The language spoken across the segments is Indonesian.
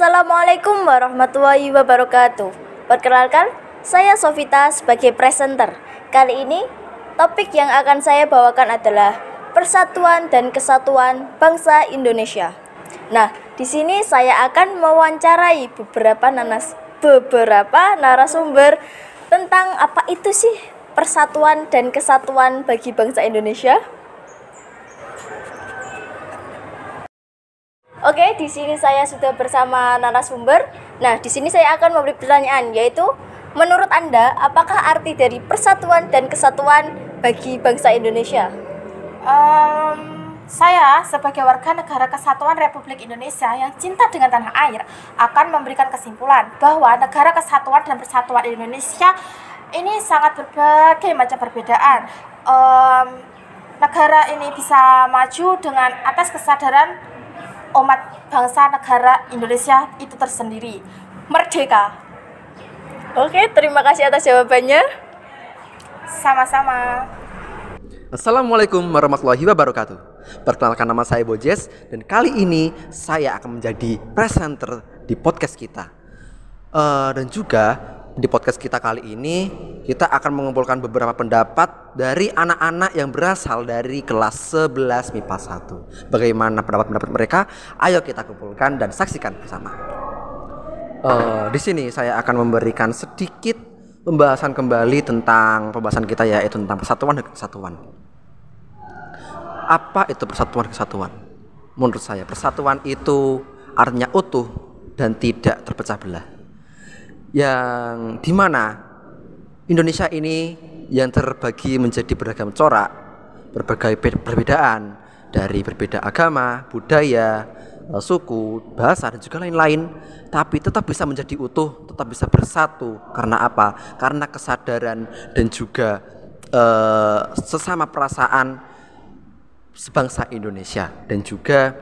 Assalamualaikum warahmatullahi wabarakatuh. Perkenalkan, saya Sofita sebagai presenter. Kali ini, topik yang akan saya bawakan adalah Persatuan dan Kesatuan Bangsa Indonesia. Nah, di sini saya akan mewawancarai beberapa narasumber tentang apa itu sih persatuan dan kesatuan bagi bangsa Indonesia. Oke, di sini saya sudah bersama narasumber. Nah, di sini saya akan memberi pertanyaan, yaitu menurut Anda, apakah arti dari persatuan dan kesatuan bagi bangsa Indonesia? Saya sebagai warga negara Kesatuan Republik Indonesia yang cinta dengan tanah air akan memberikan kesimpulan bahwa negara Kesatuan dan Persatuan Indonesia ini sangat berbagai macam perbedaan. Negara ini bisa maju dengan atas kesadaran umat bangsa negara Indonesia itu tersendiri. Merdeka. Oke, terima kasih atas jawabannya. Sama-sama. Assalamualaikum warahmatullahi wabarakatuh. Perkenalkan, nama saya Bojes dan kali ini saya akan menjadi presenter di podcast kita. Dan juga di podcast kita kali ini kita akan mengumpulkan beberapa pendapat dari anak-anak yang berasal dari kelas 11 MIPA 1. Bagaimana pendapat-pendapat mereka? Ayo kita kumpulkan dan saksikan bersama. Di sini saya akan memberikan sedikit pembahasan kembali tentang pembahasan kita, yaitu tentang persatuan dan kesatuan. Apa itu persatuan dan kesatuan? Menurut saya persatuan itu artinya utuh dan tidak terpecah belah, yang dimana Indonesia ini yang terbagi menjadi beragam corak, berbagai perbedaan dari berbeda agama, budaya, suku, bahasa dan juga lain-lain, tapi tetap bisa menjadi utuh, tetap bisa bersatu. Karena apa? Karena kesadaran dan juga sesama perasaan sebangsa Indonesia, dan juga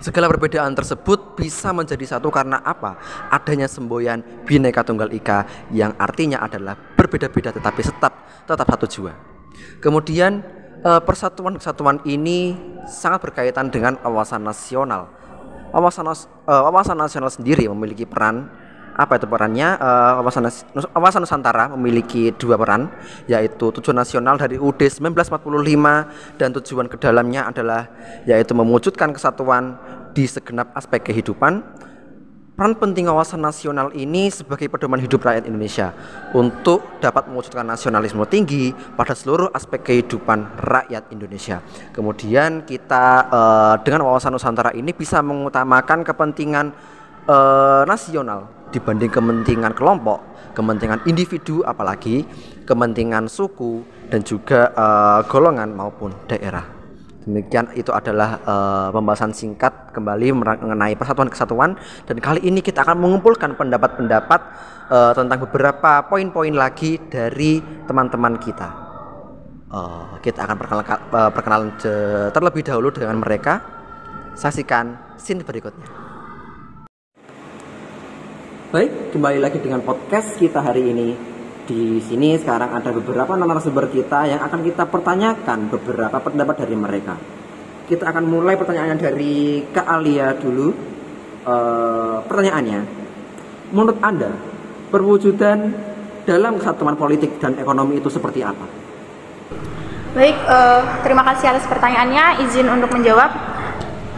segala perbedaan tersebut bisa menjadi satu karena apa? Adanya semboyan Bhinneka Tunggal Ika, yang artinya adalah berbeda-beda tetapi tetap satu jua. Kemudian persatuan kesatuan ini sangat berkaitan dengan wawasan nasional. Wawasan nasional sendiri memiliki peran. Apa itu perannya? Wawasan Nusantara memiliki dua peran, yaitu tujuan nasional dari UUD 1945 dan tujuan ke dalamnya adalah yaitu mewujudkan kesatuan di segenap aspek kehidupan. Peran penting wawasan nasional ini sebagai pedoman hidup rakyat Indonesia untuk dapat mewujudkan nasionalisme tinggi pada seluruh aspek kehidupan rakyat Indonesia. Kemudian kita dengan wawasan Nusantara ini bisa mengutamakan kepentingan nasional dibanding kepentingan kelompok, kepentingan individu, apalagi kepentingan suku dan juga golongan maupun daerah. Demikian, itu adalah pembahasan singkat kembali mengenai persatuan kesatuan, dan kali ini kita akan mengumpulkan pendapat-pendapat tentang beberapa poin-poin lagi dari teman-teman kita. Kita akan perkenalan terlebih dahulu dengan mereka. Saksikan scene berikutnya. Baik, kembali lagi dengan podcast kita hari ini. Di sini sekarang ada beberapa narasumber kita yang akan kita pertanyakan beberapa pendapat dari mereka. Kita akan mulai pertanyaannya dari Kak Alia dulu. Pertanyaannya, menurut Anda, perwujudan dalam kesatuan politik dan ekonomi itu seperti apa? Baik, terima kasih atas pertanyaannya. Izin untuk menjawab.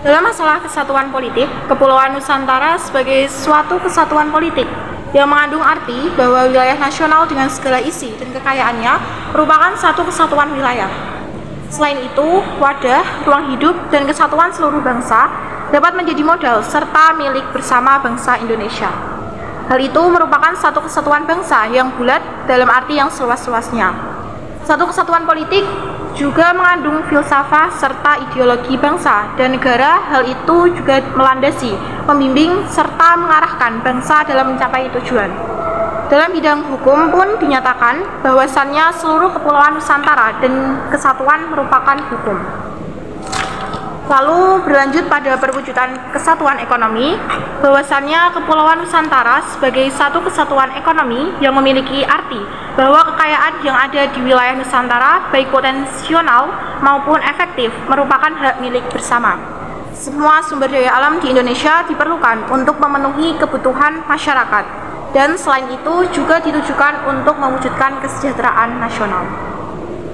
Dalam masalah kesatuan politik, Kepulauan Nusantara sebagai suatu kesatuan politik yang mengandung arti bahwa wilayah nasional dengan segala isi dan kekayaannya merupakan satu kesatuan wilayah. Selain itu, wadah, ruang hidup, dan kesatuan seluruh bangsa dapat menjadi modal serta milik bersama bangsa Indonesia. Hal itu merupakan satu kesatuan bangsa yang bulat dalam arti yang seluas-luasnya. Satu kesatuan politik juga mengandung filsafat serta ideologi bangsa dan negara. Hal itu juga melandasi, membimbing, serta mengarahkan bangsa dalam mencapai tujuan. Dalam bidang hukum pun dinyatakan bahwasannya seluruh Kepulauan Nusantara dan kesatuan merupakan hukum. Lalu berlanjut pada perwujudan kesatuan ekonomi, bahwasannya Kepulauan Nusantara sebagai satu kesatuan ekonomi yang memiliki arti bahwa kekayaan yang ada di wilayah Nusantara baik potensial maupun efektif merupakan hak milik bersama. Semua sumber daya alam di Indonesia diperlukan untuk memenuhi kebutuhan masyarakat, dan selain itu juga ditujukan untuk mewujudkan kesejahteraan nasional.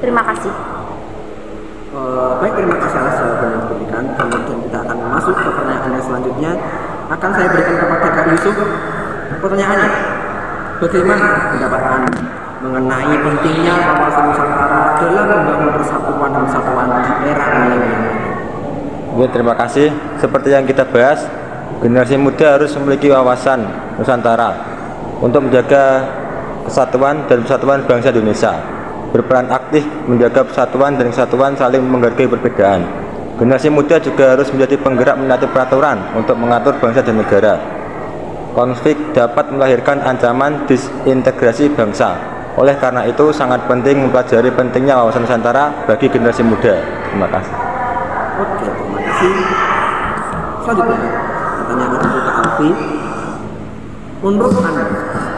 Terima kasih. Baik, terima kasih atas jawaban yang diberikan. Kemudian kita akan masuk ke pertanyaan yang selanjutnya. Akan saya berikan kepada Kak Yusuf. Pertanyaannya, bagaimana pendapat Anda mengenai pentingnya wawasan Nusantara dalam membangun persatuan dan kesatuan di era milenial? Oke, terima kasih. Seperti yang kita bahas, generasi muda harus memiliki wawasan Nusantara untuk menjaga kesatuan dan persatuan bangsa Indonesia. Berperan aktif menjaga persatuan dan kesatuan, saling menghargai perbedaan. Generasi muda juga harus menjadi penggerak menaati peraturan untuk mengatur bangsa dan negara. Konflik dapat melahirkan ancaman disintegrasi bangsa. Oleh karena itu sangat penting mempelajari pentingnya wawasan Nusantara bagi generasi muda. Terima kasih. Oke, terima kasih. Selanjutnya, pertanyaan untuk Kak Alfi. Menurut Anda,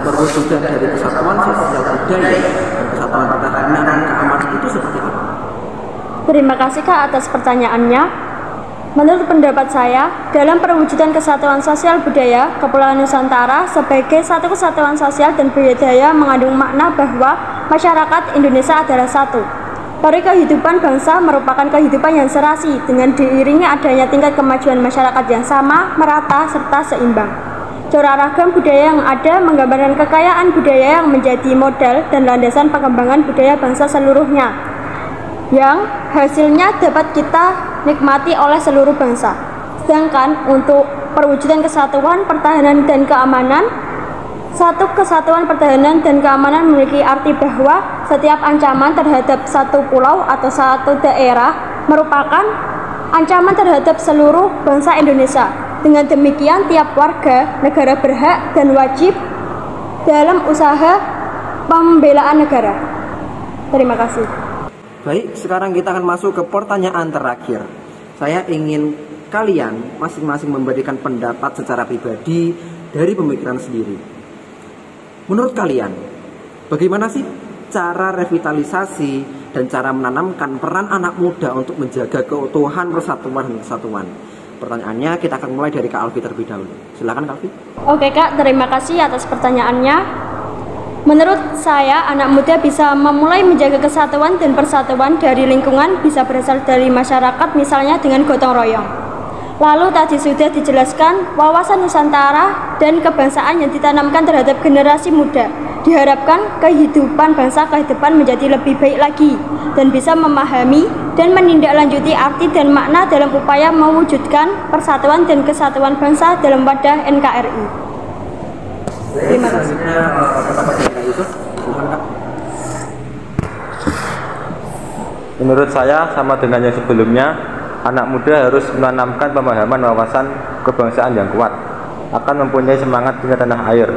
perwujudan dari kesatuan sosial budaya dan kesatuan pertahanan dan keamanan itu seperti apa? Terima kasih Kak atas pertanyaannya. Menurut pendapat saya, dalam perwujudan kesatuan sosial budaya, Kepulauan Nusantara sebagai satu kesatuan sosial dan budaya mengandung makna bahwa masyarakat Indonesia adalah satu. Peri kehidupan bangsa merupakan kehidupan yang serasi dengan diiringi adanya tingkat kemajuan masyarakat yang sama, merata, serta seimbang. Corak ragam budaya yang ada menggambarkan kekayaan budaya yang menjadi modal dan landasan pengembangan budaya bangsa seluruhnya, yang hasilnya dapat kita nikmati oleh seluruh bangsa. Sedangkan untuk perwujudan kesatuan, pertahanan, dan keamanan, satu kesatuan pertahanan dan keamanan memiliki arti bahwa setiap ancaman terhadap satu pulau atau satu daerah merupakan ancaman terhadap seluruh bangsa Indonesia. Dengan demikian, tiap warga negara berhak dan wajib dalam usaha pembelaan negara. Terima kasih. Baik, sekarang kita akan masuk ke pertanyaan terakhir. Saya ingin kalian masing-masing memberikan pendapat secara pribadi dari pemikiran sendiri. Menurut kalian, bagaimana sih cara revitalisasi dan cara menanamkan peran anak muda untuk menjaga keutuhan persatuan dan kesatuan? Pertanyaannya kita akan mulai dari Kak Alfi terlebih dahulu. Silakan Kak Alfi. Oke Kak, terima kasih atas pertanyaannya. Menurut saya, anak muda bisa memulai menjaga kesatuan dan persatuan dari lingkungan, bisa berasal dari masyarakat, misalnya dengan gotong royong. Lalu tadi sudah dijelaskan, wawasan Nusantara dan kebangsaan yang ditanamkan terhadap generasi muda. Diharapkan kehidupan bangsa ke depan menjadi lebih baik lagi dan bisa memahami dan menindaklanjuti arti dan makna dalam upaya mewujudkan persatuan dan kesatuan bangsa dalam wadah NKRI. Terima kasih. Menurut saya, sama dengan yang sebelumnya, anak muda harus menanamkan pemahaman wawasan kebangsaan yang kuat, akan mempunyai semangat punya tanah air.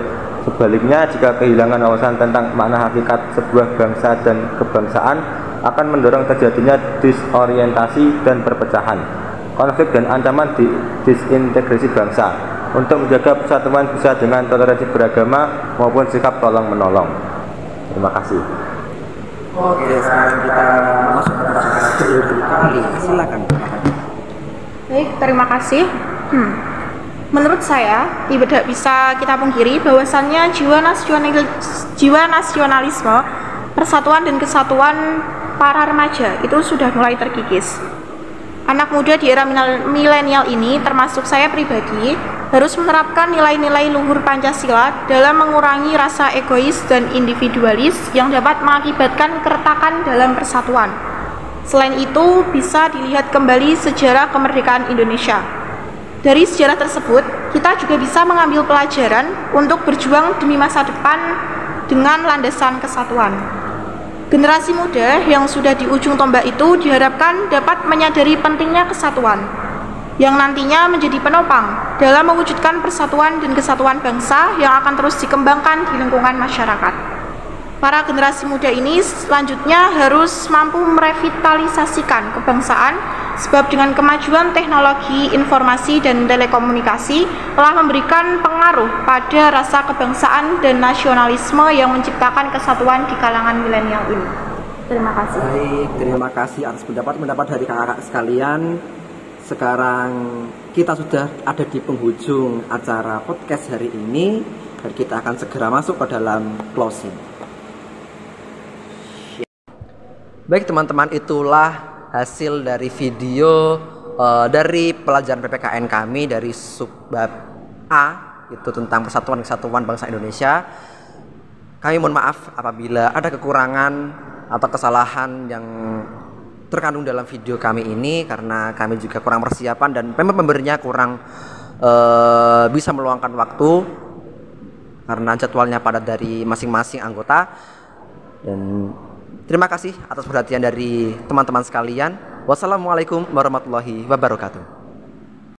Sebaliknya, jika kehilangan wawasan tentang makna hakikat sebuah bangsa dan kebangsaan, akan mendorong terjadinya disorientasi dan perpecahan, konflik dan ancaman disintegrasi bangsa. Untuk menjaga persatuan bisa dengan toleransi beragama maupun sikap tolong-menolong. Terima kasih. Oke, sekarang kita masuk ke pertanyaan kali. Silakan. Baik, terima kasih. Menurut saya, tidak bisa kita pungkiri bahwasannya jiwa nasionalisme, persatuan dan kesatuan para remaja itu sudah mulai terkikis. Anak muda di era milenial ini, termasuk saya pribadi, harus menerapkan nilai-nilai luhur Pancasila dalam mengurangi rasa egois dan individualis yang dapat mengakibatkan keretakan dalam persatuan. Selain itu, bisa dilihat kembali sejarah kemerdekaan Indonesia. Dari sejarah tersebut, kita juga bisa mengambil pelajaran untuk berjuang demi masa depan dengan landasan kesatuan. Generasi muda yang sudah di ujung tombak itu diharapkan dapat menyadari pentingnya kesatuan, yang nantinya menjadi penopang dalam mewujudkan persatuan dan kesatuan bangsa yang akan terus dikembangkan di lingkungan masyarakat. Para generasi muda ini selanjutnya harus mampu merevitalisasikan kebangsaan, sebab dengan kemajuan teknologi informasi dan telekomunikasi telah memberikan pengaruh pada rasa kebangsaan dan nasionalisme yang menciptakan kesatuan di kalangan milenial ini. Terima kasih. Baik, terima kasih atas pendapat dari kakak-kakak sekalian. sekarang kita sudah ada di penghujung acara podcast hari ini dan kita akan segera masuk ke dalam closing. Baik teman-teman, itulah hasil dari video dari pelajaran PPKN kami dari subbab A, itu tentang persatuan kesatuan bangsa Indonesia. Kami mohon maaf apabila ada kekurangan atau kesalahan yang terkandung dalam video kami ini, karena kami juga kurang persiapan dan memang pemberinya kurang bisa meluangkan waktu karena jadwalnya padat dari masing-masing anggota. Dan terima kasih atas perhatian dari teman-teman sekalian. Wassalamualaikum warahmatullahi wabarakatuh.